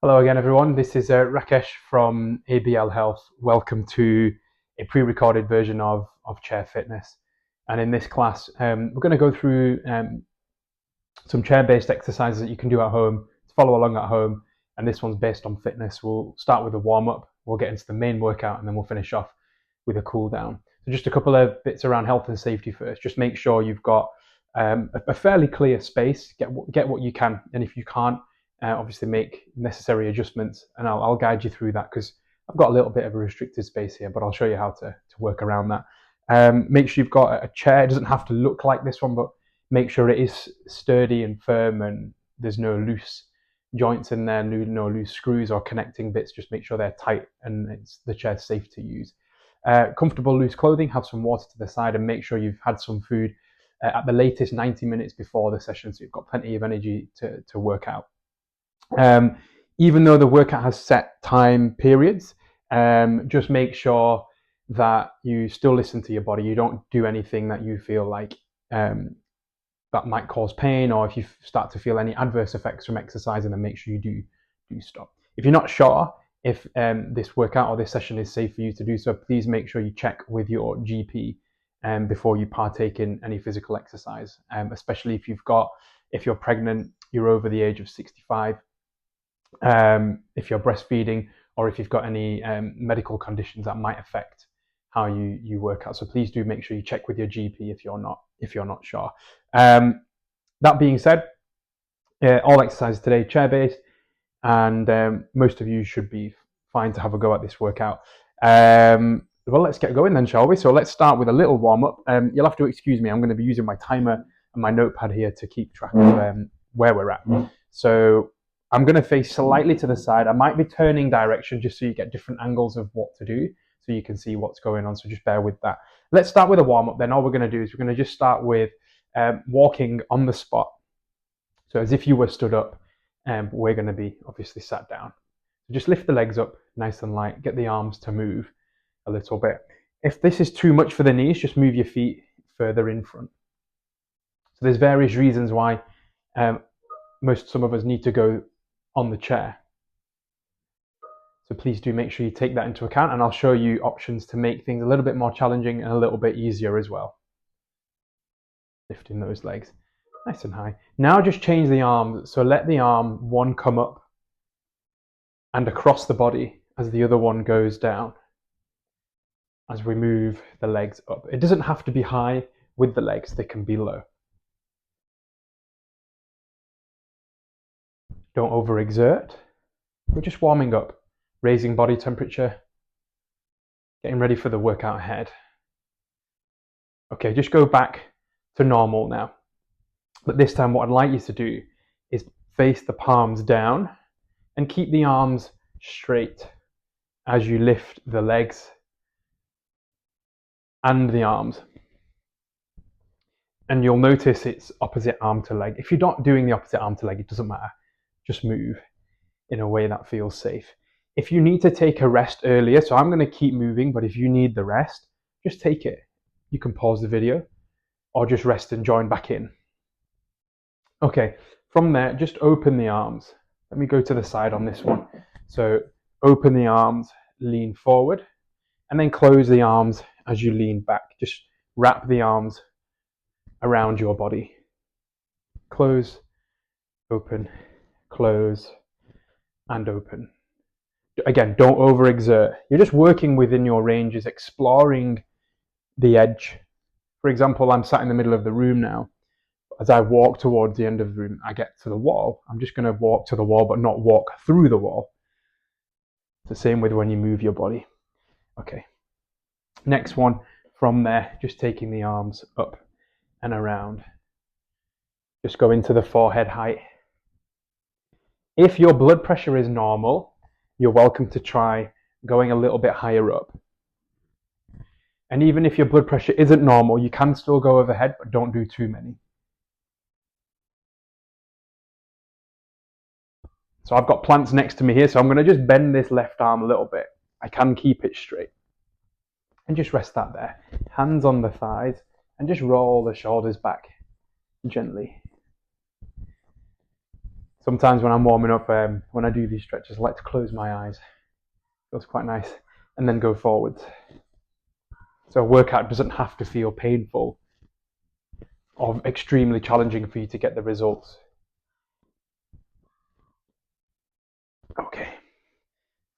Hello again, everyone. This is Rakesh from ABL Health. Welcome to a pre-recorded version of Chair Fitness. And in this class, we're going to go through some chair-based exercises that you can do at home, to follow along at home. And this one's based on fitness. We'll start with a warm-up, we'll get into the main workout, and then we'll finish off with a cool-down. So just a couple of bits around health and safety first. Just make sure you've got a fairly clear space. Get what you can, and if you can't, obviously make necessary adjustments, and I'll guide you through that because I've got a little bit of a restricted space here, but I'll show you how to work around that. Make sure you've got a chair. It doesn't have to look like this one, but make sure it is sturdy and firm and there's no loose joints in there, no loose screws or connecting bits. Just make sure they're tight and the chair's safe to use. Comfortable loose clothing, have some water to the side, and make sure you've had some food at the latest 90 minutes before the session, so you've got plenty of energy to work out. Even though the workout has set time periods, just make sure that you still listen to your body. You don't do anything that you feel like that might cause pain, or if you start to feel any adverse effects from exercising, then make sure you do stop. If you're not sure if this workout or this session is safe for you to do so, please make sure you check with your GP before you partake in any physical exercise, especially if you're pregnant, you're over the age of 65, if you're breastfeeding, or if you've got any medical conditions that might affect how you work out. So please do make sure you check with your GP if you're not sure. That being said, all exercises today chair-based, and most of you should be fine to have a go at this workout. Well, let's get going then, shall we? So let's start with a little warm-up. You'll have to excuse me, I'm going to be using my timer and my notepad here to keep track of where we're at. So I'm going to face slightly to the side. I might be turning direction just so you get different angles of what to do, so you can see what's going on, so just bear with that. Let's start with a warm-up then. All we're going to do is we're going to just start with walking on the spot. So as if you were stood up, we're going to be obviously sat down. So just lift the legs up nice and light, get the arms to move a little bit. If this is too much for the knees, just move your feet further in front. So there's various reasons why some of us need to go on the chair. So please do make sure you take that into account, and I'll show you options to make things a little bit more challenging and a little bit easier as well. Lifting those legs nice and high. Now just change the arms. So let the arm one come up and across the body as the other one goes down, as we move the legs up. It doesn't have to be high with the legs, they can be low. Don't overexert. We're just warming up, raising body temperature, getting ready for the workout ahead. Okay, just go back to normal now. But this time what I'd like you to do is face the palms down and keep the arms straight as you lift the legs and the arms. And you'll notice it's opposite arm to leg. If you're not doing the opposite arm to leg, it doesn't matter. Just move in a way that feels safe. If you need to take a rest earlier, so I'm going to keep moving, but if you need the rest, just take it. You can pause the video or just rest and join back in. Okay, from there, just open the arms. Let me go to the side on this one. So open the arms, lean forward, and then close the arms as you lean back. Just wrap the arms around your body. Close, open, close, and open. Again, don't overexert. You're just working within your ranges, exploring the edge. For example, I'm sat in the middle of the room now. As I walk towards the end of the room, I get to the wall. I'm just going to walk to the wall, but not walk through the wall. It's the same with when you move your body. Okay. Next one, from there, just taking the arms up and around. Just go into the forehead height. If your blood pressure is normal, you're welcome to try going a little bit higher up. And even if your blood pressure isn't normal, you can still go overhead, but don't do too many. So I've got plants next to me here, so I'm going to just bend this left arm a little bit. I can keep it straight. And just rest that there. Hands on the thighs, and just roll the shoulders back gently. Sometimes when I'm warming up, when I do these stretches, I like to close my eyes. Feels quite nice. And then go forwards. So a workout doesn't have to feel painful or extremely challenging for you to get the results. Okay.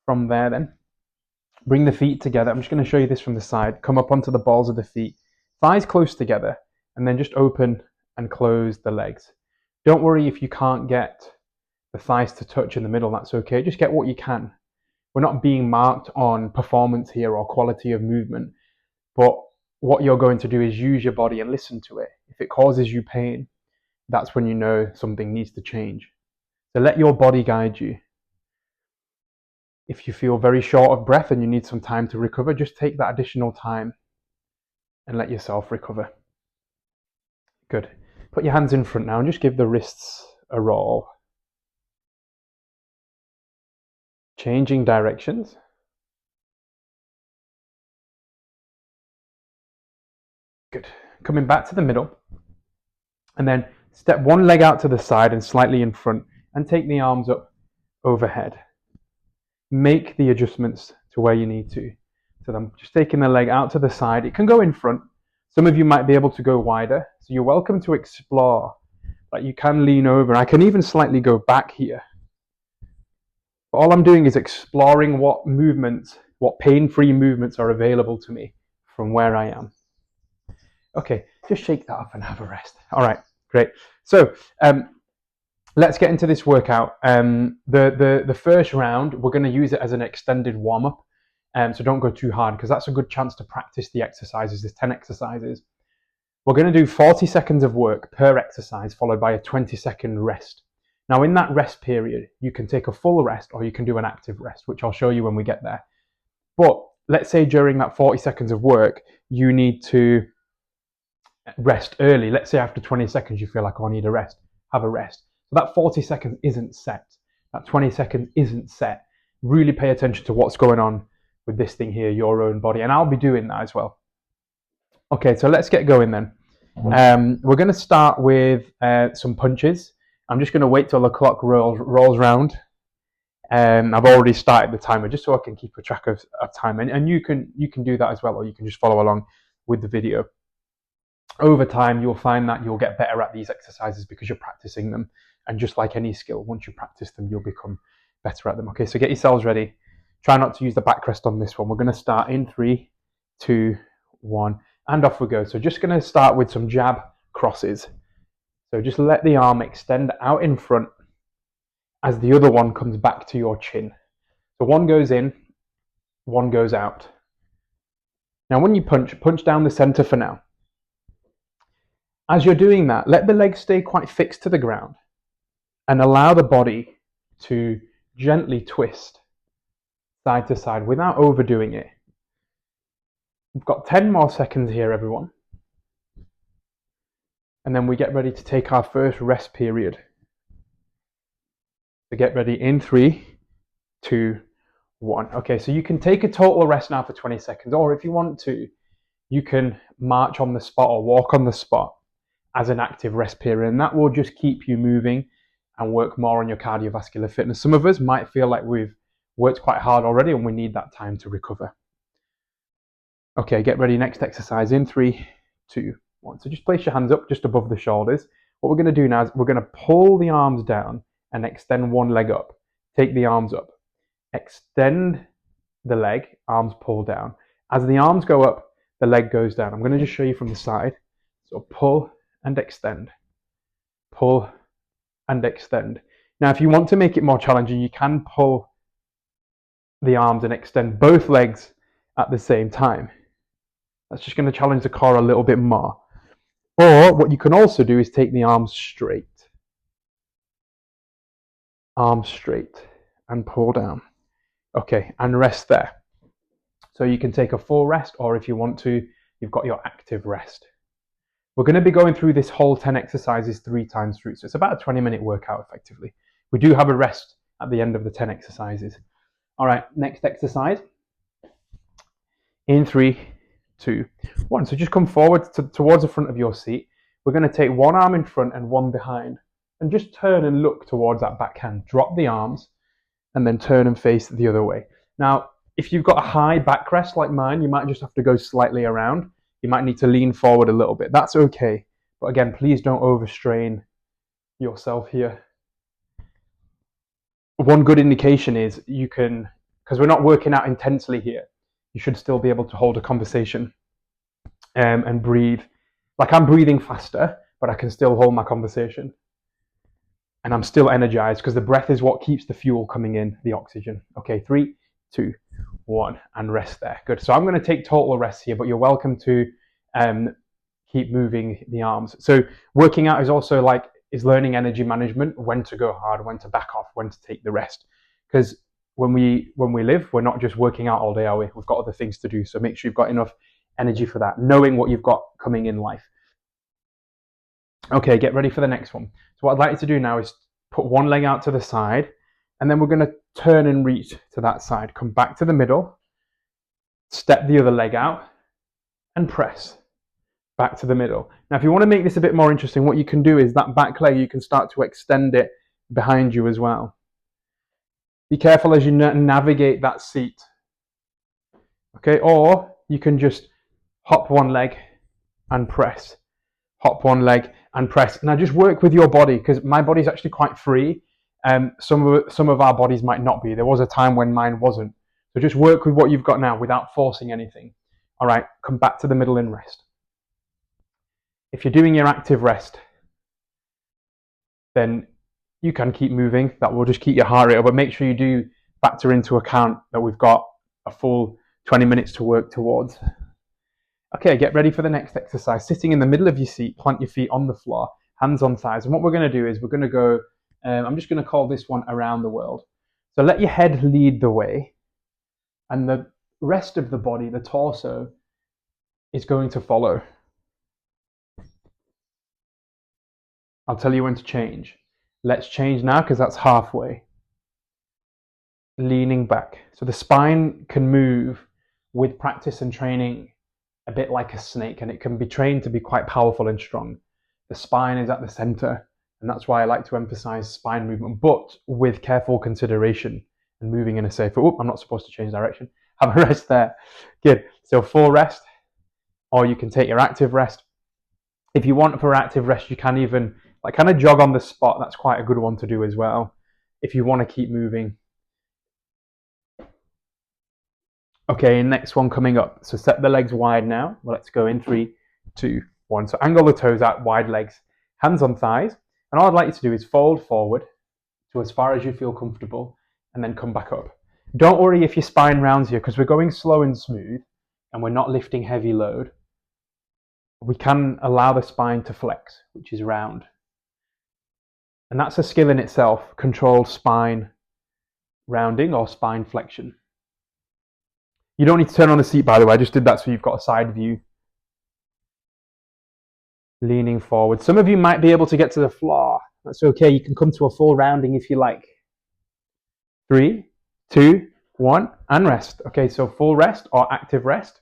From there then, bring the feet together. I'm just going to show you this from the side. Come up onto the balls of the feet. Thighs close together. And then just open and close the legs. Don't worry if you can't get the thighs to touch in the middle. That's okay. Just get what you can. We're not being marked on performance here or quality of movement. But what you're going to do is use your body and listen to it. If it causes you pain, that's when you know something needs to change. So let your body guide you. If you feel very short of breath and you need some time to recover, just take that additional time and let yourself recover. Good. Put your hands in front now and just give the wrists a roll. Changing directions. Good. Coming back to the middle. And then step one leg out to the side and slightly in front and take the arms up overhead. Make the adjustments to where you need to. So I'm just taking the leg out to the side. It can go in front. Some of you might be able to go wider. So you're welcome to explore. Like you can lean over. I can even slightly go back here. But all I'm doing is exploring what movements, what pain-free movements are available to me from where I am. Okay, just shake that off and have a rest. All right, great. So let's get into this workout. The first round, we're going to use it as an extended warm-up. So don't go too hard because that's a good chance to practice the exercises. There's 10 exercises. We're going to do 40 seconds of work per exercise followed by a 20-second rest. Now in that rest period, you can take a full rest or you can do an active rest, which I'll show you when we get there. But let's say during that 40 seconds of work, you need to rest early. Let's say after 20 seconds, you feel like, oh, I need a rest. Have a rest. So that 40 seconds isn't set. That 20 seconds isn't set. Really pay attention to what's going on with this thing here, your own body. And I'll be doing that as well. Okay, so let's get going then. We're going to start with some punches. I'm just going to wait till the clock rolls round. I've already started the timer just so I can keep a track of time. And you can do that as well, or you can just follow along with the video. Over time, you'll find that you'll get better at these exercises because you're practicing them. And just like any skill, once you practice them, you'll become better at them. Okay, so get yourselves ready. Try not to use the backrest on this one. We're going to start in 3, 2, 1, and off we go. So just going to start with some jab crosses. So just let the arm extend out in front as the other one comes back to your chin. So one goes in, one goes out. Now when you punch down the center for now. As you're doing that, let the legs stay quite fixed to the ground and allow the body to gently twist side to side without overdoing it. We've got 10 more seconds here, everyone. And then we get ready to take our first rest period. So get ready in 3, 2, 1. Okay, so you can take a total rest now for 20 seconds, or if you want to, you can march on the spot or walk on the spot as an active rest period, and that will just keep you moving and work more on your cardiovascular fitness. Some of us might feel like we've worked quite hard already and we need that time to recover. Okay, get ready. Next exercise in 3, 2, 1. So just place your hands up just above the shoulders. What we're going to do now is we're going to pull the arms down and extend one leg up. Take the arms up. Extend the leg, arms pull down. As the arms go up, the leg goes down. I'm going to just show you from the side. So pull and extend. Pull and extend. Now, if you want to make it more challenging, you can pull the arms and extend both legs at the same time. That's just going to challenge the core a little bit more. Or what you can also do is take the arms straight. Arms straight and pull down. Okay, and rest there. So you can take a full rest, or if you want to, you've got your active rest. We're going to be going through this whole 10 exercises 3 times through. So it's about a 20-minute workout effectively. We do have a rest at the end of the 10 exercises. All right, next exercise. In 3, 2, 1. So just come forward towards the front of your seat. We're going to take one arm in front and one behind. and just turn and look towards that backhand. Drop the arms and then turn and face the other way. Now, if you've got a high backrest like mine, you might just have to go slightly around. You might need to lean forward a little bit. That's okay. But again, please don't overstrain yourself here. One good indication is you can, because we're not working out intensely here, you should still be able to hold a conversation and breathe. Like I'm breathing faster, but I can still hold my conversation. And I'm still energized because the breath is what keeps the fuel coming in, the oxygen. Okay, 3, 2, 1, and rest there. Good. So I'm going to take total rest here, but you're welcome to keep moving the arms. So working out is learning energy management, when to go hard, when to back off, when to take the rest. Because when we live, we're not just working out all day, are we? We've got other things to do. So make sure you've got enough energy for that, knowing what you've got coming in life. Okay, get ready for the next one. So what I'd like you to do now is put one leg out to the side, and then we're going to turn and reach to that side. Come back to the middle, step the other leg out, and press back to the middle. Now, if you want to make this a bit more interesting, what you can do is that back leg, you can start to extend it behind you as well. Be careful as you navigate that seat. Okay, or you can just hop one leg and press. Hop one leg and press. Now just work with your body, because my body's actually quite free. Some of our bodies might not be. There was a time when mine wasn't. So just work with what you've got now without forcing anything. All right, come back to the middle and rest. If you're doing your active rest, then you can keep moving. That will just keep your heart rate up, but make sure you do factor into account that we've got a full 20 minutes to work towards. Okay, get ready for the next exercise. Sitting in the middle of your seat, plant your feet on the floor, hands on thighs. And what we're going to do is we're going to go, I'm just going to call this one around the world. So let your head lead the way, and the rest of the body, the torso, is going to follow. I'll tell you when to change. Let's change now, because that's halfway. Leaning back. So the spine can move with practice and training a bit like a snake, and it can be trained to be quite powerful and strong. The spine is at the center, and that's why I like to emphasize spine movement, but with careful consideration and moving in a safe. Oh, I'm not supposed to change direction. Have a rest there. Good. So full rest, or you can take your active rest. If you want for active rest, you can even kind of jog on the spot. That's quite a good one to do as well, if you want to keep moving. Okay, next one coming up. So set the legs wide now. Well, let's go in 3, 2, 1. So angle the toes out, wide legs, hands on thighs. And all I'd like you to do is fold forward to as far as you feel comfortable, and then come back up. Don't worry if your spine rounds here, because we're going slow and smooth, and we're not lifting heavy load. We can allow the spine to flex, which is round. And that's a skill in itself, controlled spine rounding or spine flexion. You don't need to turn on the seat, by the way. I just did that so you've got a side view. Leaning forward. Some of you might be able to get to the floor. That's okay. You can come to a full rounding if you like. 3, 2, 1, and rest. Okay, so full rest or active rest.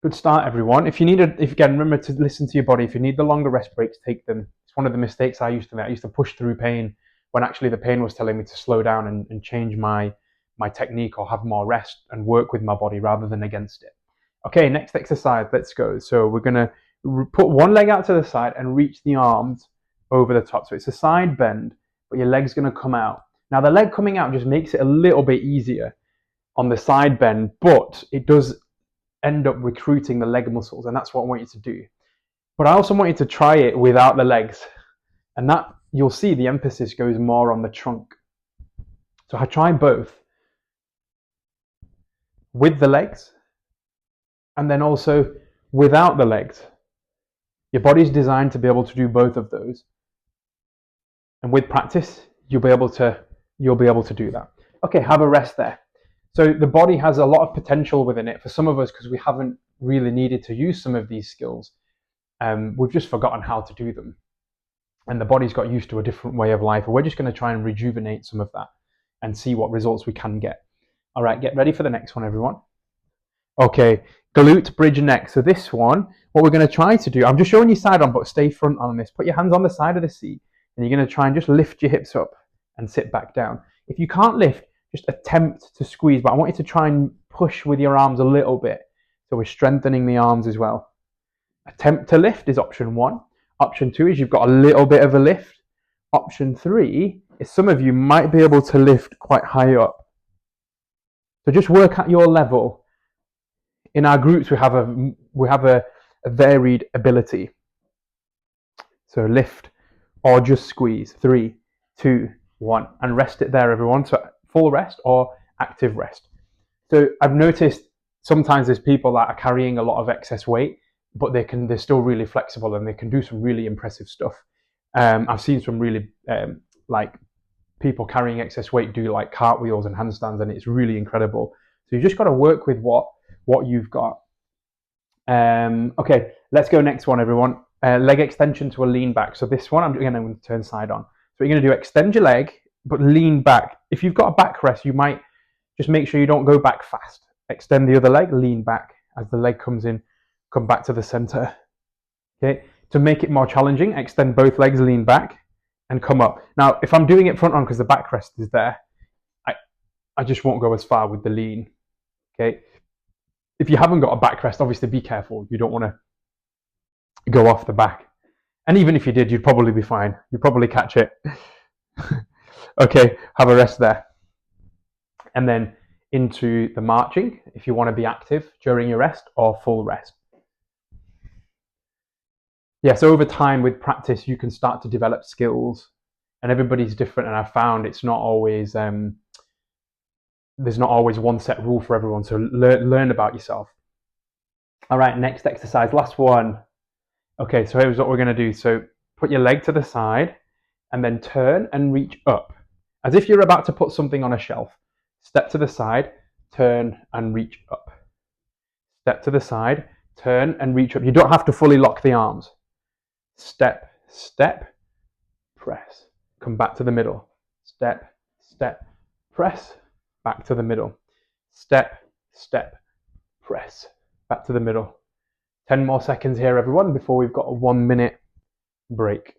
Good start, everyone. If again, remember to listen to your body. If you need the longer rest breaks, take them. It's one of the mistakes I used to make. I used to push through pain when actually the pain was telling me to slow down and change my technique or have more rest and work with my body rather than against it. Okay, next exercise, let's go. So we're gonna put one leg out to the side and reach the arms over the top. So it's a side bend, but your leg's gonna come out. Now the leg coming out just makes it a little bit easier on the side bend, but it does end up recruiting the leg muscles, and that's what I want you to do. But I also want you to try it without the legs, and that you'll see the emphasis goes more on the trunk. So I try both with the legs and then also without the legs. Your body's designed to be able to do both of those, and with practice you'll be able to do that. Okay, have a rest there. So the body has a lot of potential within it. For some of us, because we haven't really needed to use some of these skills, we've just forgotten how to do them. And the body's got used to a different way of life. And we're just going to try and rejuvenate some of that and see what results we can get. All right, get ready for the next one, everyone. Okay, glute bridge neck. So this one, what we're going to try to do, I'm just showing you side on, but stay front on this. Put your hands on the side of the seat, and you're going to try and just lift your hips up and sit back down. If you can't lift, just attempt to squeeze, but I want you to try and push with your arms a little bit. So we're strengthening the arms as well. Attempt to lift is option 1. Option 2 is you've got a little bit of a lift. Option 3 is some of you might be able to lift quite high up. So just work at your level. In our groups, we have a varied ability. So lift or just squeeze. 3, 2, 1, and rest it there, everyone. So full rest or active rest. So I've noticed sometimes there's people that are carrying a lot of excess weight, but they're still really flexible and they can do some really impressive stuff. I've seen some really like people carrying excess weight do like cartwheels and handstands, and it's really incredible. So you just got to work with what you've got. Okay, let's go next one, everyone. Leg extension to a lean back. So this one, I'm going to turn side on. So you're going to do extend your leg, but lean back. If you've got a backrest, you might just make sure you don't go back fast. Extend the other leg, lean back. As the leg comes in, come back to the center. Okay, to make it more challenging, extend both legs, lean back, and come up. Now, if I'm doing it front on because the backrest is there, I just won't go as far with the lean. Okay, if you haven't got a backrest, obviously be careful. You don't want to go off the back. And even if you did, you'd probably be fine. You'd probably catch it. Okay, have a rest there. And then into the marching, if you want to be active during your rest or full rest. Yeah, so over time with practice, you can start to develop skills, and everybody's different. And I've found it's not always, there's not always one set rule for everyone. So learn about yourself. All right, next exercise, last one. Okay, so here's what we're going to do. So put your leg to the side and then turn and reach up as if you're about to put something on a shelf. Step to the side, turn and reach up. Step to the side, turn and reach up. You don't have to fully lock the arms. Step, step, press. Come back to the middle. Step, step, press. Back to the middle. Step, step, press. Back to the middle. 10 more seconds here, everyone, before we've got a 1 minute break.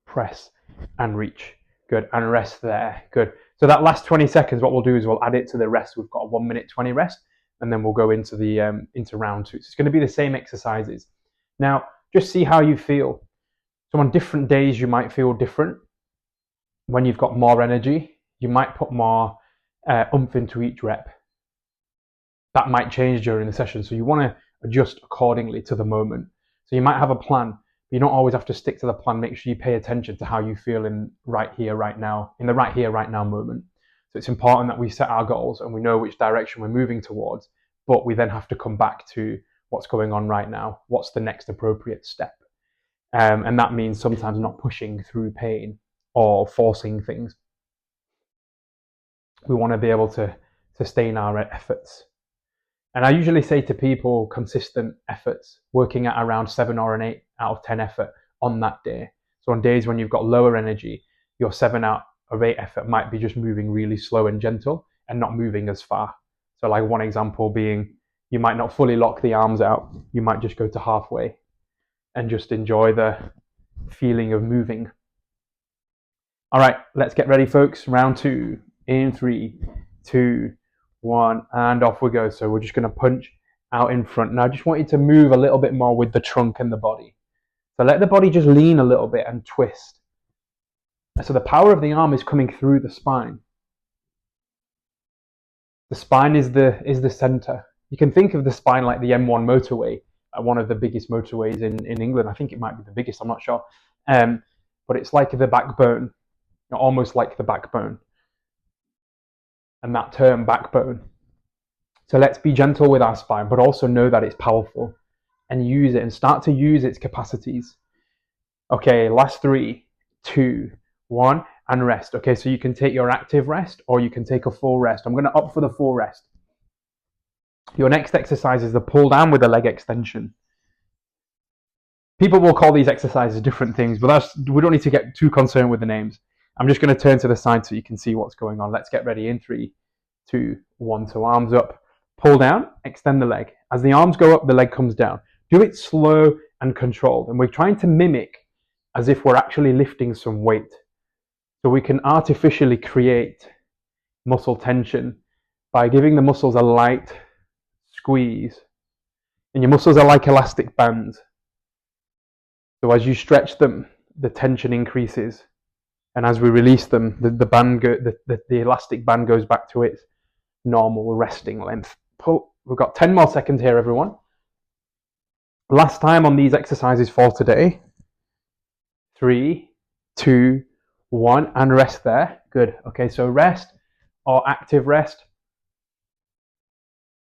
Press and reach. Good. And rest there. Good. So that last 20 seconds, what we'll do is we'll add it to the rest. We've got a 1 minute 20 rest, and then we'll go into the into round 2. So it's going to be the same exercises. Now, just see how you feel. So on different days, you might feel different. When you've got more energy, you might put more oomph into each rep. That might change during the session. So you want to adjust accordingly to the moment. So you might have a plan, but you don't always have to stick to the plan. Make sure you pay attention to how you feel in right here, right now, in the right here, right now moment. So it's important that we set our goals and we know which direction we're moving towards, but we then have to come back to what's going on right now. What's the next appropriate step? And that means sometimes not pushing through pain or forcing things. We want to be able to sustain our efforts. And I usually say to people, consistent efforts, working at around 7 or an 8 out of 10 effort on that day. So on days when you've got lower energy, your 7 out of 8 effort might be just moving really slow and gentle and not moving as far. So like one example being, you might not fully lock the arms out. You might just go to halfway and just enjoy the feeling of moving. All right, let's get ready, folks. Round 2 in 3, 2, 1, and off we go. So we're just going to punch out in front. Now I just want you to move a little bit more with the trunk and the body. So let the body just lean a little bit and twist. So the power of the arm is coming through the spine. The spine is the center. You can think of the spine like the M1 motorway, one of the biggest motorways in England. I think it might be the biggest, I'm not sure. But it's like the backbone, almost like the backbone. And that term, backbone. So let's be gentle with our spine, but also know that it's powerful and use it and start to use its capacities. Okay, last 3, 2, 1, and rest. Okay, so you can take your active rest or you can take a full rest. I'm going to opt for the full rest. Your next exercise is the pull down with a leg extension. People will call these exercises different things, but we don't need to get too concerned with the names. I'm just going to turn to the side so you can see what's going on. Let's get ready in 3, 2, 1. So arms up, Pull down, extend the leg. As the arms go up, the leg comes down. Do it slow and controlled. And we're trying to mimic as if we're actually lifting some weight. So we can artificially create muscle tension by giving the muscles a light squeeze. And your muscles are like elastic bands. So as you stretch them, the tension increases. And as we release them, the elastic band goes back to its normal resting length. Pull. We've got 10 more seconds here, everyone. Last time on these exercises for today. 3, 2, 1, and rest there. Good. Okay, so rest or active rest.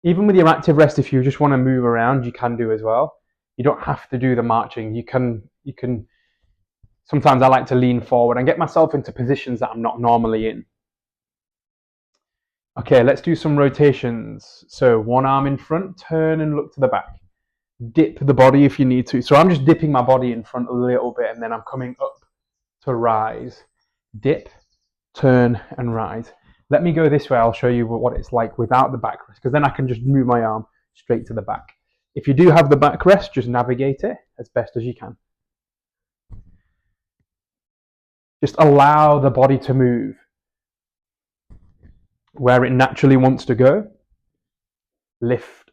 Even with your active rest, if you just want to move around, you can do as well. You don't have to do the marching. You can. Sometimes I like to lean forward and get myself into positions that I'm not normally in. Okay, let's do some rotations. So one arm in front, turn and look to the back. Dip the body if you need to. So I'm just dipping my body in front a little bit and then I'm coming up to rise. Dip, turn and rise. Let me go this way. I'll show you what it's like without the backrest, because then I can just move my arm straight to the back. If you do have the backrest, just navigate it as best as you can. Just allow the body to move where it naturally wants to go. Lift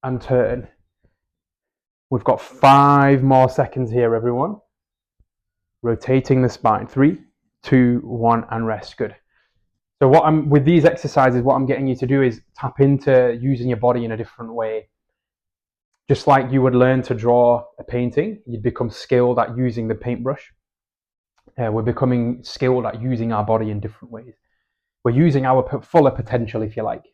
and turn. We've got 5 more seconds here, everyone. Rotating the spine. 3, 2, 1, and rest. Good. So with these exercises, what I'm getting you to do is tap into using your body in a different way. Just like you would learn to draw a painting, you'd become skilled at using the paintbrush. We're becoming skilled at using our body in different ways. We're using our fuller potential, if you like.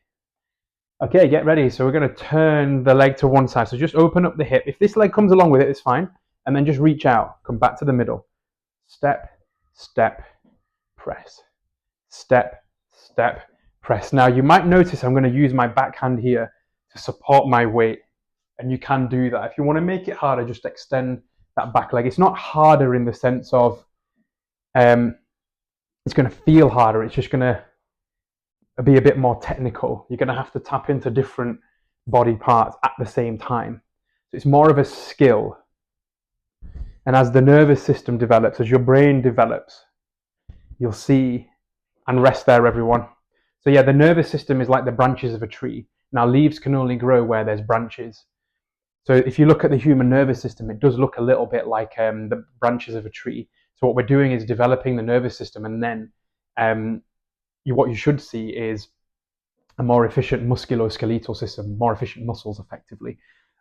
Okay, get ready. So we're going to turn the leg to one side. So just open up the hip. If this leg comes along with it, it's fine. And then just reach out. Come back to the middle. Step, step, press. Step, step, press. Now you might notice I'm going to use my backhand here to support my weight. And you can do that. If you want to make it harder, just extend that back leg. It's not harder in the sense of it's going to feel harder. It's just going to be a bit more technical. You're going to have to tap into different body parts at the same time. So it's more of a skill. And as the nervous system develops, as your brain develops, you'll see, and rest there, everyone. So yeah, the nervous system is like the branches of a tree. Now leaves can only grow where there's branches. So if you look at the human nervous system, it does look a little bit like the branches of a tree. So what we're doing is developing the nervous system, and then what you should see is a more efficient musculoskeletal system, more efficient muscles effectively.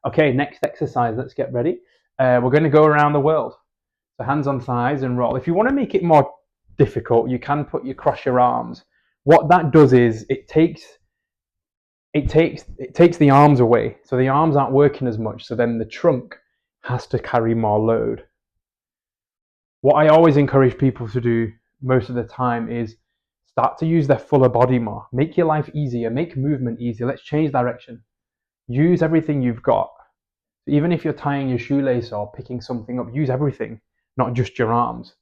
Okay, next exercise, let's get ready. We're going to go around the world. So hands on thighs and roll. If you want to make it more difficult, you can cross your arms. What that does is it takes the arms away. So the arms aren't working as much. So then the trunk has to carry more load. What I always encourage people to do most of the time is start to use their fuller body more. Make your life easier. Make movement easier. Let's change direction. Use everything you've got. Even if you're tying your shoelace or picking something up, use everything, not just your arms.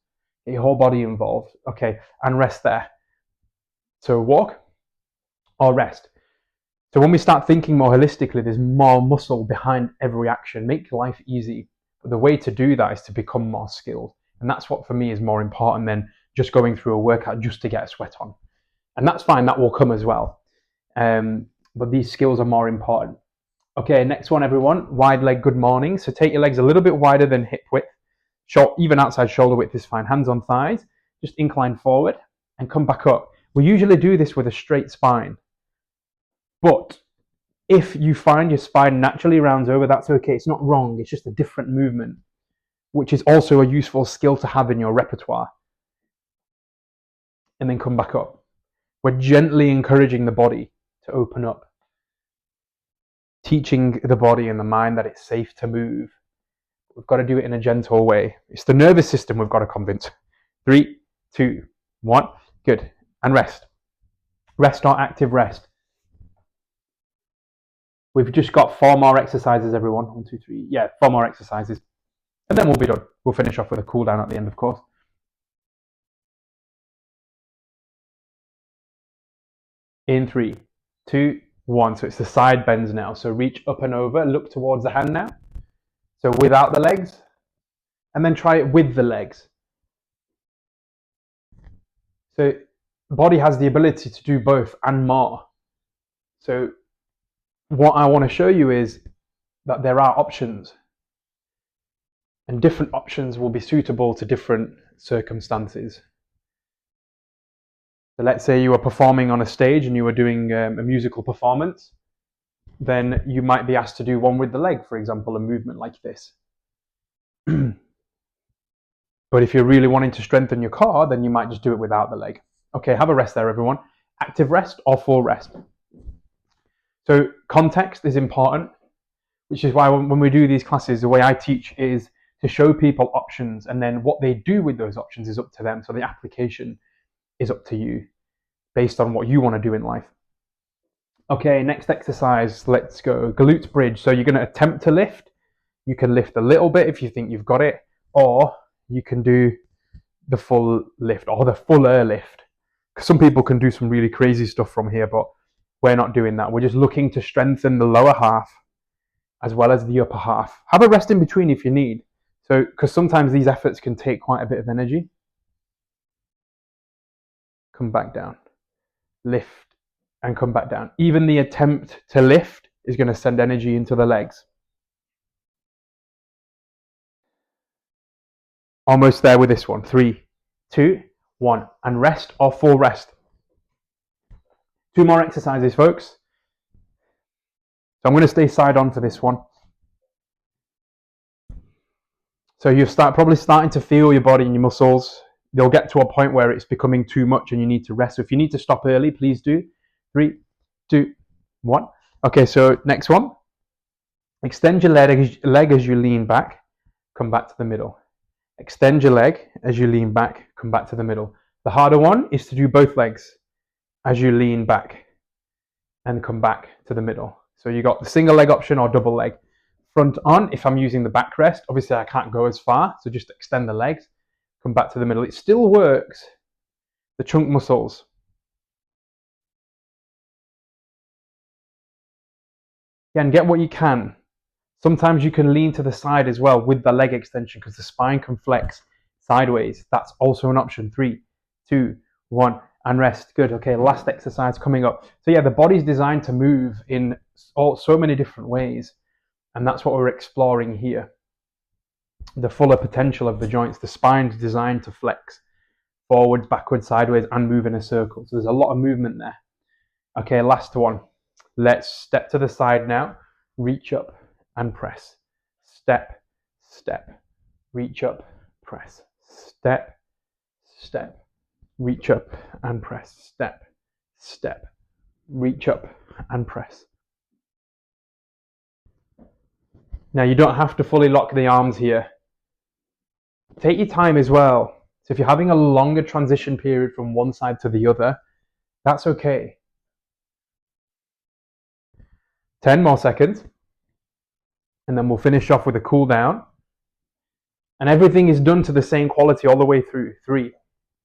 Get your whole body involved. Okay, and rest there. So walk or rest. So when we start thinking more holistically, there's more muscle behind every action. Make life easy. But the way to do that is to become more skilled. And that's what for me is more important than just going through a workout just to get a sweat on. And that's fine, that will come as well. But these skills are more important. Okay, next one, everyone. Wide leg good morning. So take your legs a little bit wider than hip width. Even outside shoulder width is fine. Hands on thighs. Just incline forward and come back up. We usually do this with a straight spine. But if you find your spine naturally rounds over, that's okay. It's not wrong. It's just a different movement, which is also a useful skill to have in your repertoire. And then come back up. We're gently encouraging the body to open up, teaching the body and the mind that it's safe to move. We've got to do it in a gentle way. It's the nervous system we've got to convince. 3, 2, 1. Good. And rest. Rest or active rest. We've just got 4 more exercises, everyone. 1, 2, 3. Yeah, 4 more exercises. And then we'll be done. We'll finish off with a cool down at the end, of course. In 3, 2, 1. So it's the side bends now. So reach up and over, look towards the hand now. So without the legs, and then try it with the legs. So the body has the ability to do both and more. So what I want to show you is that there are options, and different options will be suitable to different circumstances. So let's say you are performing on a stage and you are doing a musical performance, then you might be asked to do one with the leg, for example, a movement like this. But if you're really wanting to strengthen your core, then you might just do it without the leg. Okay, have a rest there, everyone. Active rest or full rest. So context is important, which is why when we do these classes, the way I teach is to show people options, and then what they do with those options is up to them. So the application is up to you based on what you want to do in life. Okay, next exercise, let's go. Glute bridge. So you're going to attempt to lift. You can lift a little bit if you think you've got it, or you can do the full lift or the fuller lift. Some people can do some really crazy stuff from here, but we're not doing that. We're just looking to strengthen the lower half as well as the upper half. Have a rest in between if you need. So, because sometimes these efforts can take quite a bit of energy. Come back down. Lift and come back down. Even the attempt to lift is going to send energy into the legs. Almost there with this one. 3, 2, 1. And rest or full rest. 2 more exercises, folks. So I'm going to stay side on for this one. So you're probably starting to feel your body and your muscles. They'll get to a point where it's becoming too much and you need to rest. So if you need to stop early, please do. 3, 2, 1. Okay, so next one. Extend your leg as you lean back. Come back to the middle. Extend your leg as you lean back. Come back to the middle. The harder one is to do both legs as you lean back and come back to the middle. So you got the single leg option or double leg. Front on, if I'm using the backrest, obviously I can't go as far, so just extend the legs, come back to the middle. It still works the trunk muscles. Again, get what you can. Sometimes you can lean to the side as well with the leg extension because the spine can flex sideways. That's also an option. 3, 2, 1, and rest. Good. Okay, last exercise coming up. So yeah, the body's designed to move in so many different ways, and that's what we're exploring here. The fuller potential of the joints. The spine's designed to flex forwards, backwards, sideways, and move in a circle. So there's a lot of movement there. Okay, last one. Let's step to the side now. Reach up and press. Step, step. Reach up, press. Step, step. Reach up and press. Step, step. Reach up and press. Now you don't have to fully lock the arms here. Take your time as well. So if you're having a longer transition period from one side to the other, that's okay. 10 more seconds. And then we'll finish off with a cool down. And everything is done to the same quality all the way through. 3,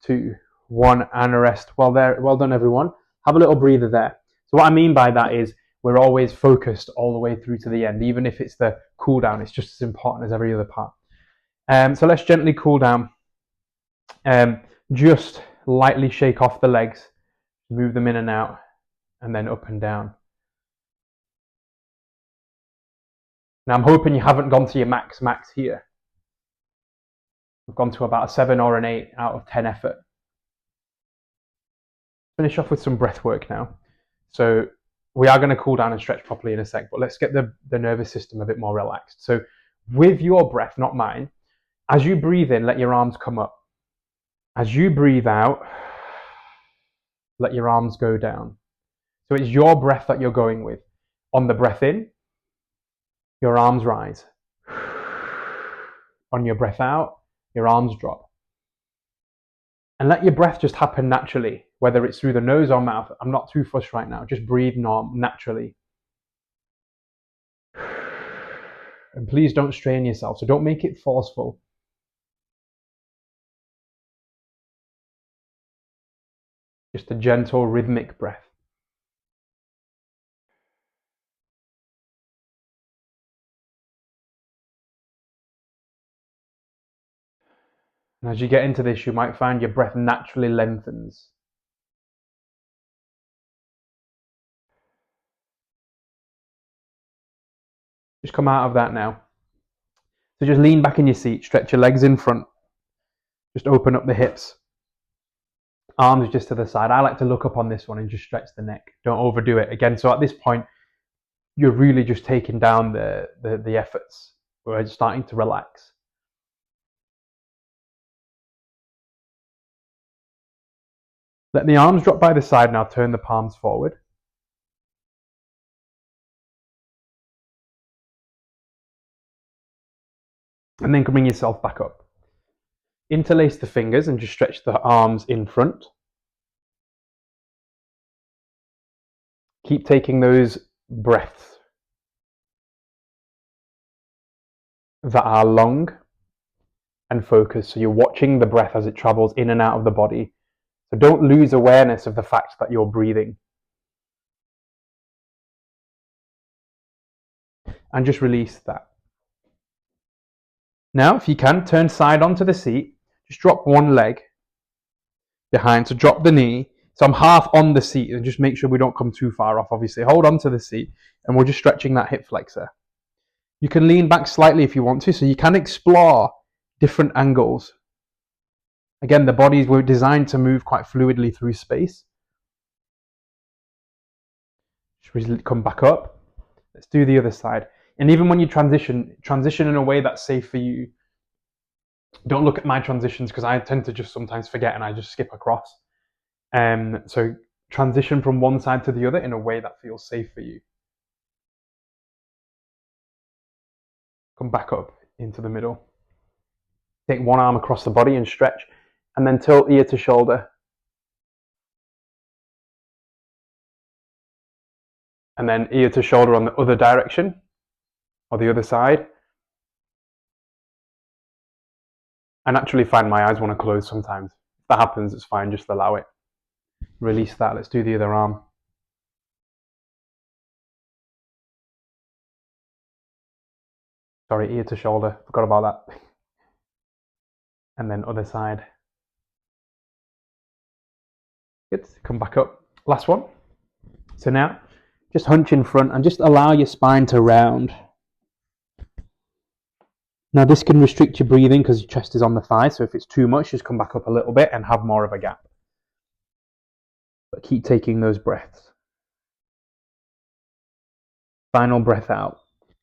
2, 1, and a rest. Well done, everyone. Have a little breather there. So what I mean by that is we're always focused all the way through to the end. Even if it's the cool down, it's just as important as every other part. So let's gently cool down. Just lightly shake off the legs. Move them in and out. And then up and down. Now I'm hoping you haven't gone to your max here. We've gone to about a 7 or an 8 out of 10 effort. Finish off with some breath work now. So we are going to cool down and stretch properly in a sec, but let's get the nervous system a bit more relaxed. So with your breath, not mine, as you breathe in, let your arms come up. As you breathe out, let your arms go down. So it's your breath that you're going with. On the breath in, your arms rise. On your breath out, your arms drop. And let your breath just happen naturally, whether it's through the nose or mouth. I'm not too fussed right now. Just breathe naturally. And please don't strain yourself. So don't make it forceful. Just a gentle, rhythmic breath. And as you get into this, you might find your breath naturally lengthens. Just come out of that now. So just lean back in your seat, stretch your legs in front, just open up the hips. Arms just to the side. I like to look up on this one and just stretch the neck. Don't overdo it. Again, so at this point, you're really just taking down the efforts. We're starting to relax. Let the arms drop by the side now. Turn the palms forward. And then bring yourself back up. Interlace the fingers and just stretch the arms in front. Keep taking those breaths that are long and focused. So you're watching the breath as it travels in and out of the body. So don't lose awareness of the fact that you're breathing. And just release that. Now, if you can, turn side onto the seat. Just drop one leg behind. So drop the knee. So I'm half on the seat, and just make sure we don't come too far off, obviously. Hold on to the seat, and we're just stretching that hip flexor. You can lean back slightly if you want to, so you can explore different angles. Again, the bodies were designed to move quite fluidly through space. Just come back up. Let's do the other side. And even when you transition in a way that's safe for you. Don't look at my transitions because I tend to just sometimes forget and I just skip across. So transition from one side to the other in a way that feels safe for you. Come back up into the middle. Take one arm across the body and stretch, and then tilt ear to shoulder. And then ear to shoulder on the other direction, or the other side. I naturally find my eyes want to close sometimes. If that happens, it's fine, just allow it. Release that. Let's do the other arm. Sorry, ear to shoulder. Forgot about that. And then other side. Good. Come back up. Last one. So now, just hunch in front and just allow your spine to round. Now this can restrict your breathing because your chest is on the thigh, so if it's too much, just come back up a little bit and have more of a gap. But keep taking those breaths. Final breath out.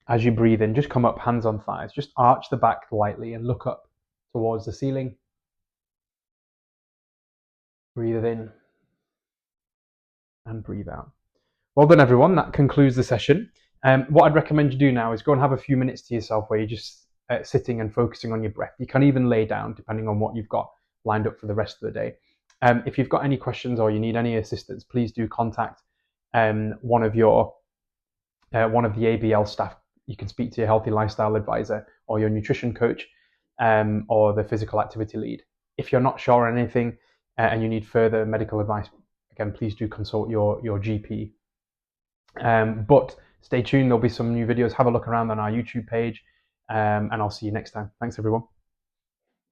As you breathe in, just come up, hands on thighs. Just arch the back lightly and look up towards the ceiling. Breathe in and breathe out. Well done, everyone. That concludes the session. What I'd recommend you do now is go and have a few minutes to yourself where you're just sitting and focusing on your breath. You can even lay down depending on what you've got lined up for the rest of the day. If you've got any questions or you need any assistance, please do contact one of the ABL staff. You can speak to your healthy lifestyle advisor or your nutrition coach or the physical activity lead. If you're not sure on anything and you need further medical advice, again, please do consult your GP. But stay tuned, there'll be some new videos. Have a look around on our YouTube page, and I'll see you next time. Thanks, everyone.